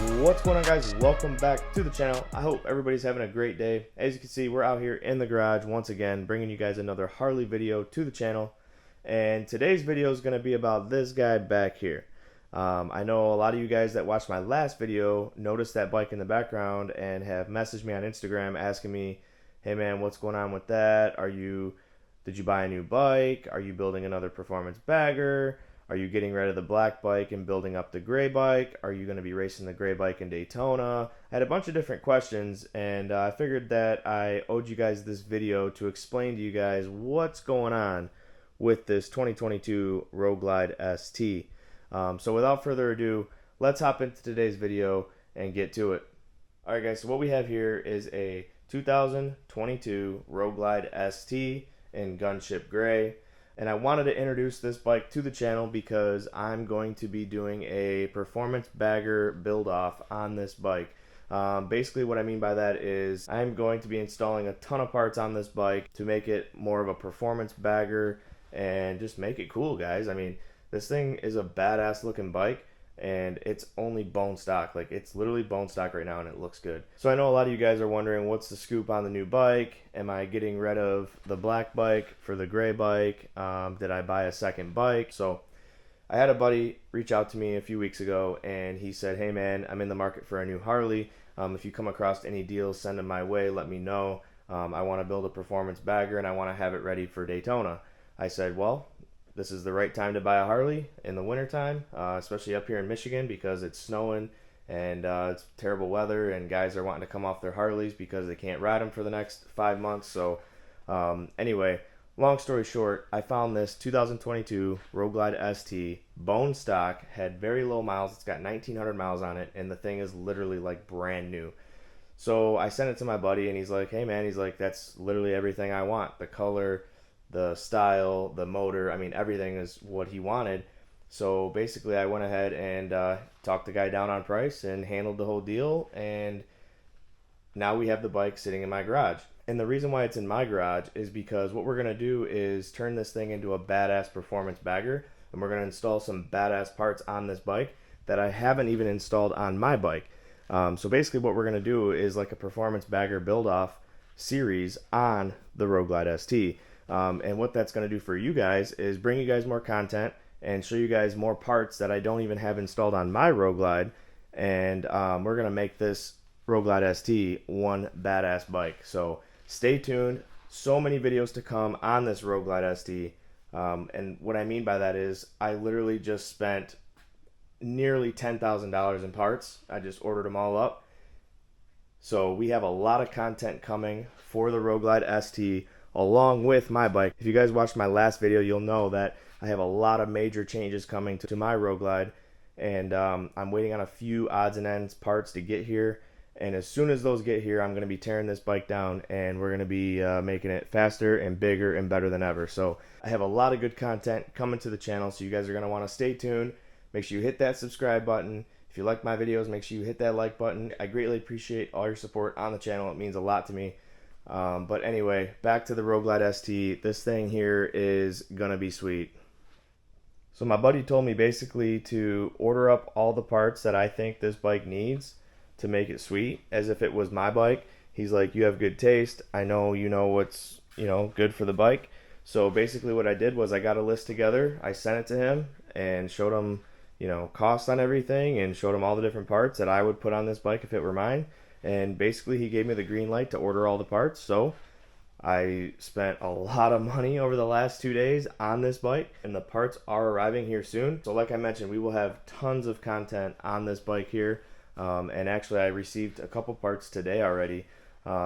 What's going on, guys? Welcome back to the channel. I hope everybody's having a great day. As you can see, we're out here in the garage once again, bringing you guys another Harley video to the channel. And today's video is going to be about this guy back here. I know a lot of you guys that watched my last video noticed that bike in the background and have messaged me on Instagram asking me, hey man, what's going on with that? Did you buy a new bike? Are you building another performance bagger? Are you getting rid of the black bike and building up the gray bike? Are you going to be racing the gray bike in Daytona? I had a bunch of different questions, and I figured that I owed you guys this video to explain to you guys what's going on with this 2022 Road Glide ST. So without further ado, let's hop into today's video and get to it. Alright guys, so what we have here is a 2022 Road Glide ST in Gunship Gray. And I wanted to introduce this bike to the channel because I'm going to be doing a performance bagger build off on this bike. Basically what I mean by that is I'm going to be installing a ton of parts on this bike to make it more of a performance bagger and just make it cool, guys. I mean, this thing is a badass looking bike and it's only bone stock. Like, it's literally bone stock right now and it looks good. So I know a lot of you guys are wondering, what's the scoop on the new bike? Am I getting rid of the black bike for the gray bike? Did I buy a second bike? So I had a buddy reach out to me a few weeks ago and he said, hey man, I'm in the market for a new Harley. If you come across any deals, send them my way, let me know. I want to build a performance bagger and I want to have it ready for Daytona. I said, well, this is the right time to buy a Harley in the wintertime, especially up here in Michigan because it's snowing and it's terrible weather and guys are wanting to come off their Harleys because they can't ride them for the next 5 months. So anyway, long story short, I found this 2022 Road Glide ST, bone stock, had very low miles. It's got 1,900 miles on it and the thing is literally like brand new. So I sent it to my buddy and he's like, hey man, he's like, that's literally everything I want. The color, the style, the motor, I mean, everything is what he wanted. So basically I went ahead and talked the guy down on price and handled the whole deal, and now we have the bike sitting in my garage. And the reason why it's in my garage is because what we're going to do is turn this thing into a badass performance bagger, and we're going to install some badass parts on this bike that I haven't even installed on my bike. So basically what we're going to do is like a performance bagger build off series on the Road Glide ST. And what that's going to do for you guys is bring you guys more content and show you guys more parts that I don't even have installed on my Road Glide. And we're going to make this Road Glide ST one badass bike. So stay tuned. So many videos to come on this Road Glide ST. And what I mean by that is I literally just spent nearly $10,000 in parts. I just ordered them all up. So we have a lot of content coming for the Road Glide ST along with my bike. If you guys watched my last video, you'll know that I have a lot of major changes coming to my Road Glide, and I'm waiting on a few odds and ends parts to get here, and as soon as those get here, I'm going to be tearing this bike down and we're going to be making it faster and bigger and better than ever. So I have a lot of good content coming to the channel, so you guys are going to want to stay tuned. Make sure you hit that subscribe button. If you like my videos, make sure you hit that like button. I greatly appreciate all your support on the channel. It means a lot to me. But anyway, back to the Road Glide ST. This thing here is gonna be sweet. So my buddy told me basically to order up all the parts that I think this bike needs to make it sweet, as if it was my bike. He's like, you have good taste. I know you know what's, good for the bike. So basically what I did was I got a list together. I sent it to him and showed him, costs on everything and showed him all the different parts that I would put on this bike if it were mine. And basically he gave me the green light to order all the parts. So I spent a lot of money over the last 2 days on this bike, and the parts are arriving here soon. So like I mentioned, we will have tons of content on this bike here, and actually I received a couple parts today already.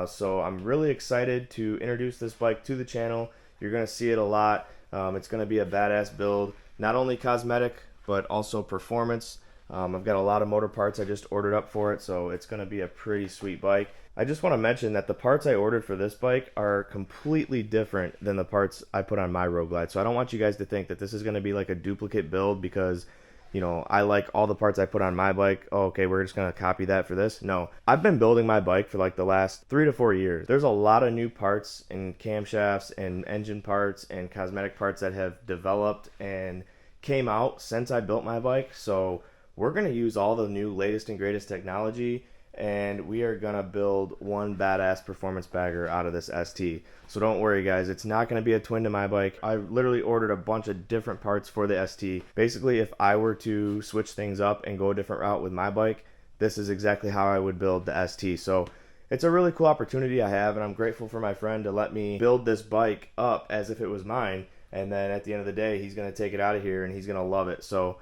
So I'm really excited to introduce this bike to the channel. You're going to see it a lot. It's going to be a badass build, not only cosmetic but also performance. I've got a lot of motor parts I just ordered up for it, so it's going to be a pretty sweet bike. I just want to mention that the parts I ordered for this bike are completely different than the parts I put on my Road Glide. So I don't want you guys to think that this is going to be like a duplicate build because, I like all the parts I put on my bike. Oh, okay, we're just going to copy that for this. No, I've been building my bike for like the last 3 to 4 years. There's a lot of new parts and camshafts and engine parts and cosmetic parts that have developed and came out since I built my bike. So we're going to use all the new latest and greatest technology, and we are going to build one badass performance bagger out of this ST. So don't worry guys, it's not going to be a twin to my bike. I literally ordered a bunch of different parts for the ST. Basically, if I were to switch things up and go a different route with my bike, this is exactly how I would build the ST. So it's a really cool opportunity I have, and I'm grateful for my friend to let me build this bike up as if it was mine. And then at the end of the day, he's going to take it out of here and he's going to love it. So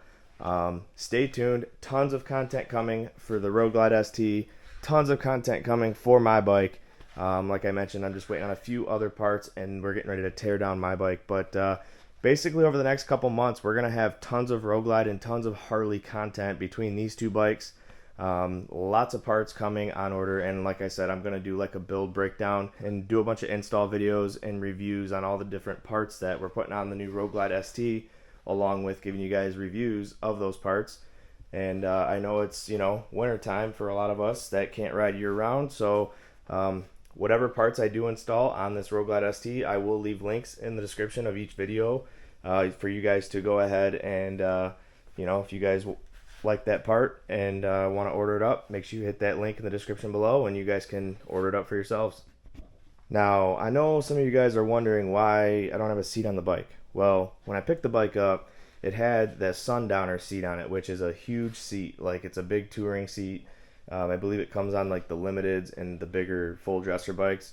stay tuned. Tons of content coming for the Road Glide ST. Tons of content coming for my bike. Like I mentioned, I'm just waiting on a few other parts and we're getting ready to tear down my bike. But basically over the next couple months, we're going to have tons of Road Glide and tons of Harley content between these two bikes. Lots of parts coming on order, and like I said, I'm going to do like a build breakdown and do a bunch of install videos and reviews on all the different parts that we're putting on the new Road Glide ST, along with giving you guys reviews of those parts. And I know it's, you know, winter time for a lot of us that can't ride year round, so whatever parts I do install on this Road Glide ST, I will leave links in the description of each video for you guys to go ahead and you know, if you guys like that part and want to order it up, make sure you hit that link in the description below and you guys can order it up for yourselves. Now, I know some of you guys are wondering why I don't have a seat on the bike. Well, when I picked the bike up, it had the Sundowner seat on it, which is a huge seat. Like, it's a big touring seat. I believe it comes on like the Limiteds and the bigger full dresser bikes.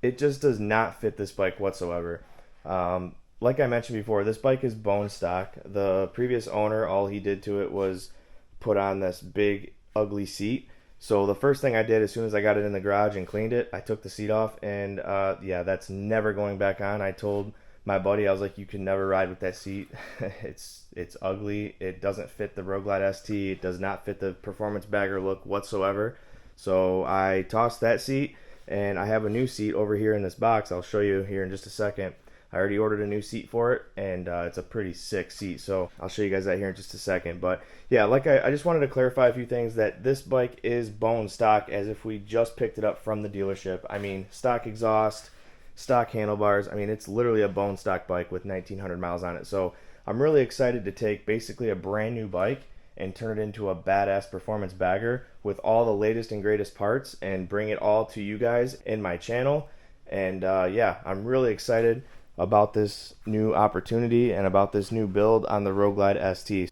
It just does not fit this bike whatsoever. Like I mentioned before, this bike is bone stock. The previous owner, all he did to it was put on this big ugly seat. So the first thing I did as soon as I got it in the garage and cleaned it, I took the seat off, and yeah, that's never going back on. I told my buddy, I was like, you can never ride with that seat. It's ugly. It doesn't fit the Road Glide ST. It does not fit the performance bagger look whatsoever. So I tossed that seat, and I have a new seat over here in this box. I'll show you here in just a second. I already ordered a new seat for it, and it's a pretty sick seat, so I'll show you guys that here in just a second. But yeah, like I just wanted to clarify a few things, that this bike is bone stock as if we just picked it up from the dealership. I mean, stock exhaust, stock handlebars. I mean, it's literally a bone stock bike with 1900 miles on it. So I'm really excited to take basically a brand new bike and turn it into a badass performance bagger with all the latest and greatest parts and bring it all to you guys in my channel. And yeah, I'm really excited about this new opportunity and about this new build on the Road Glide ST.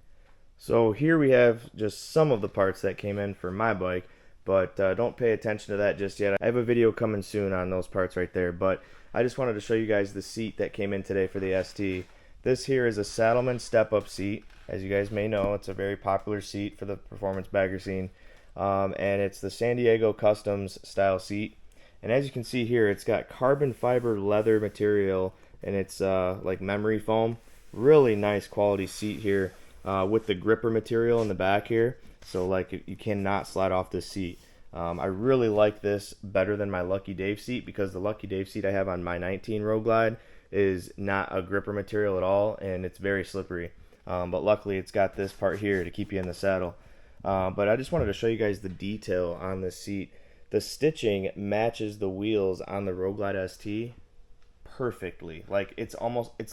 So here we have just some of the parts that came in for my bike, but don't pay attention to that just yet. I have a video coming soon on those parts right there, but I just wanted to show you guys the seat that came in today for the ST. This here is a Saddleman step-up seat. As you guys may know, it's a very popular seat for the performance bagger scene, and it's the San Diego Customs style seat. And as you can see here, it's got carbon fiber leather material, and it's like memory foam. Really nice quality seat here with the gripper material in the back here, so like you cannot slide off this seat. I really like this better than my Lucky Dave seat, because the Lucky Dave seat I have on my 19 Road Glide is not a gripper material at all, and it's very slippery. But luckily it's got this part here to keep you in the saddle. But I just wanted to show you guys the detail on this seat. The stitching matches the wheels on the Road Glide ST perfectly. Like, it's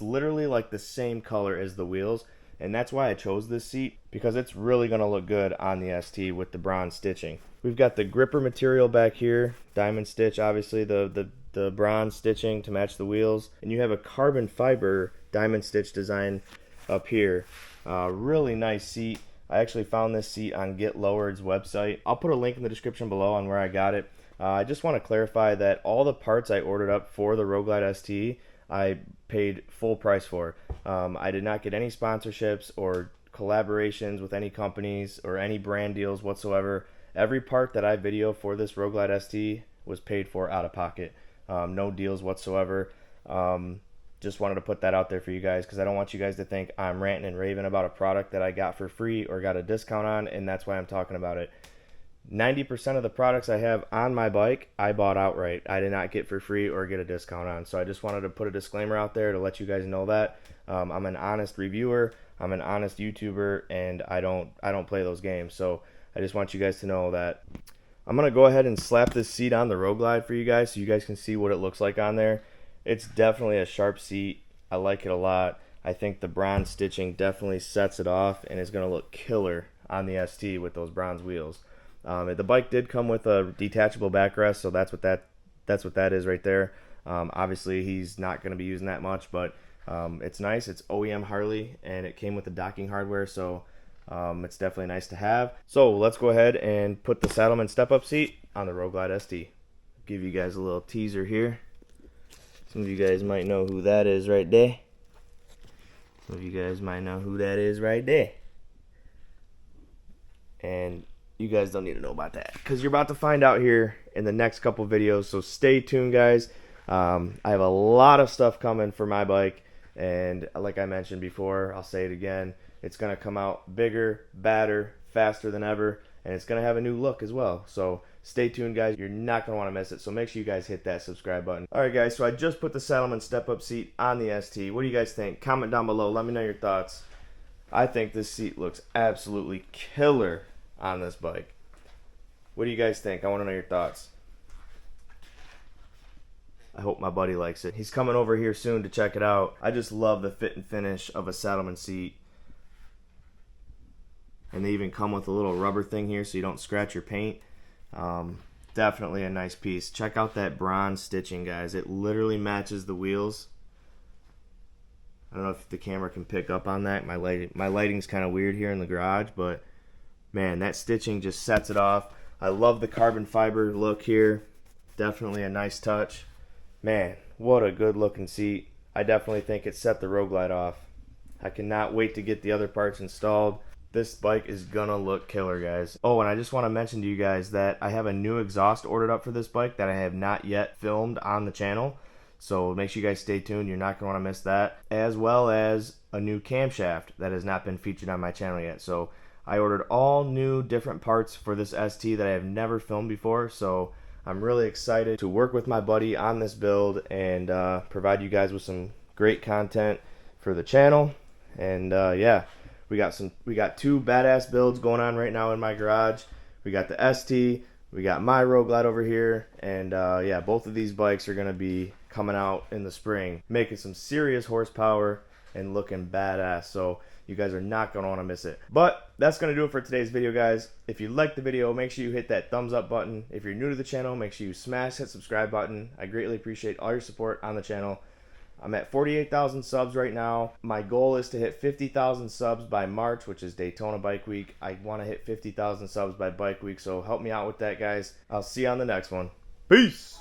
literally like the same color as the wheels, and that's why I chose this seat, because it's really going to look good on the ST with the bronze stitching. We've got the gripper material back here, diamond stitch, obviously the bronze stitching to match the wheels, and you have a carbon fiber diamond stitch design up here. Really nice seat. I actually found this seat on Get Lowered's website. I'll put a link in the description below on where I got it. I just want to clarify that all the parts I ordered up for the Road Glide ST, I paid full price for. I did not get any sponsorships or collaborations with any companies or any brand deals whatsoever. Every part that I video for this Road Glide ST was paid for out of pocket. No deals whatsoever. Just wanted to put that out there for you guys, because I don't want you guys to think I'm ranting and raving about a product that I got for free or got a discount on, and that's why I'm talking about it. 90% of the products I have on my bike, I bought outright. I did not get for free or get a discount on. So I just wanted to put a disclaimer out there to let you guys know that. I'm an honest reviewer, I'm an honest YouTuber, and I don't play those games. So I just want you guys to know that. I'm going to go ahead and slap this seat on the Road Glide for you guys so you guys can see what it looks like on there. It's definitely a sharp seat. I like it a lot. I think the bronze stitching definitely sets it off and is going to look killer on the ST with those bronze wheels. The bike did come with a detachable backrest, so that's what that is right there. Obviously, he's not going to be using that much, but it's nice. It's OEM Harley, and it came with the docking hardware, so it's definitely nice to have. So let's go ahead and put the Saddleman step-up seat on the Road Glide ST. Give you guys a little teaser here. Some of you guys might know who that is right there. Some of you guys might know who that is right there. And you guys don't need to know about that, because you're about to find out here in the next couple videos, so stay tuned, guys. I have a lot of stuff coming for my bike, and like I mentioned before, I'll say it again, it's going to come out bigger, badder, faster than ever, and it's going to have a new look as well. So stay tuned, guys. You're not going to want to miss it, so make sure you guys hit that subscribe button. Alright guys, so I just put the Saddleman step-up seat on the ST. What do you guys think? Comment down below. Let me know your thoughts. I think this seat looks absolutely killer on this bike. What do you guys think? I want to know your thoughts. I hope my buddy likes it. He's coming over here soon to check it out. I just love the fit and finish of a Saddleman seat. And they even come with a little rubber thing here so you don't scratch your paint. Definitely a nice piece. Check out that bronze stitching, guys. It literally matches the wheels. I don't know if the camera can pick up on that. My lighting's kind of weird here in the garage, but man, that stitching just sets it off. I love the carbon fiber look here. Definitely a nice touch. Man, what a good looking seat. I definitely think it set the Road Glide off. I cannot wait to get the other parts installed. This bike is gonna look killer, guys. Oh, and I just want to mention to you guys that I have a new exhaust ordered up for this bike that I have not yet filmed on the channel. So make sure you guys stay tuned. You're not gonna want to miss that. As well as a new camshaft that has not been featured on my channel yet. So I ordered all new different parts for this ST that I have never filmed before. So I'm really excited to work with my buddy on this build and provide you guys with some great content for the channel. And yeah, we got two badass builds going on right now in my garage. We got the ST, we got my Road Glide over here, and yeah, both of these bikes are gonna be coming out in the spring, making some serious horsepower and looking badass. So you guys are not going to want to miss it. But that's going to do it for today's video, guys. If you liked the video, make sure you hit that thumbs up button. If you're new to the channel, make sure you smash that subscribe button. I greatly appreciate all your support on the channel. I'm at 48,000 subs right now. My goal is to hit 50,000 subs by March, which is Daytona Bike Week. I want to hit 50,000 subs by Bike Week, so help me out with that, guys. I'll see you on the next one. Peace!